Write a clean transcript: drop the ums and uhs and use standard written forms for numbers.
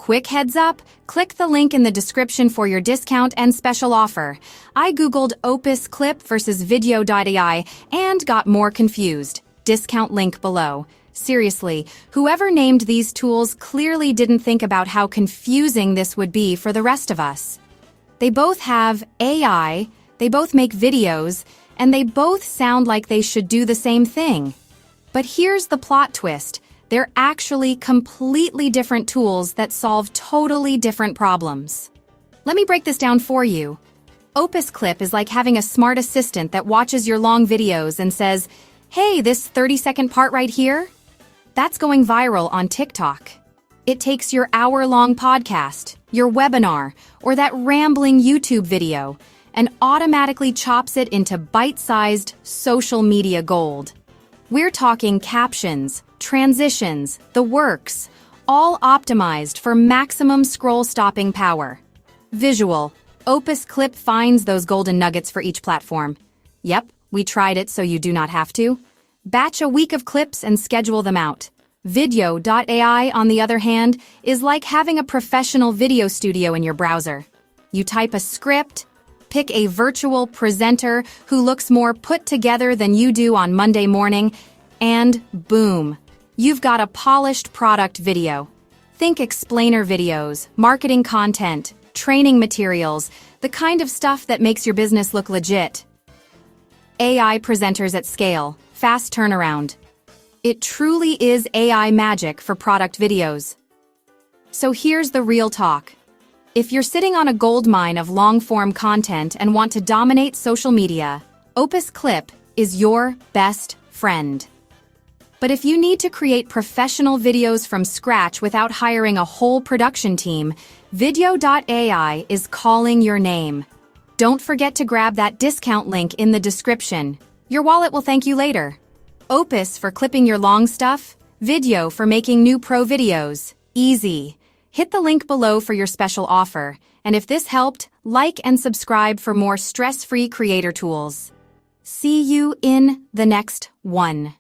Quick heads up, click the link in the description for your discount and special offer. I googled Opus Clip versus vidQ.ai and got more confused. Discount link below. Seriously, whoever named these tools clearly didn't think about how confusing this would be for the rest of us. They both have AI, they both make videos, and they both sound like they should do the same thing. But here's the plot twist. They're actually completely different tools that solve totally different problems. Let me break this down for you. Opus Clip is like having a smart assistant that watches your long videos and says, "Hey, this 30-second part right here? That's going viral on TikTok." It takes your hour-long podcast, your webinar, or that rambling YouTube video and automatically chops it into bite-sized social media gold. We're talking captions, transitions, the works, all optimized for maximum scroll-stopping power. Visual. Opus Clip finds those golden nuggets for each platform. Yep, we tried it so you do not have to. Batch a week of clips and schedule them out. vidQ.ai, on the other hand, is like having a professional video studio in your browser. You type a script, pick a virtual presenter who looks more put together than you do on Monday morning, and boom, you've got a polished product video. Think explainer videos, marketing content, training materials, the kind of stuff that makes your business look legit. AI presenters at scale, fast turnaround. It truly is AI magic for product videos. So here's the real talk. If you're sitting on a goldmine of long-form content and want to dominate social media, Opus Clip is your best friend. But if you need to create professional videos from scratch without hiring a whole production team, vidQ.ai is calling your name. Don't forget to grab that discount link in the description. Your wallet will thank you later. Opus for clipping your long stuff, vidQ for making new pro videos. Easy. Hit the link below for your special offer. And if this helped, like and subscribe for more stress-free creator tools. See you in the next one.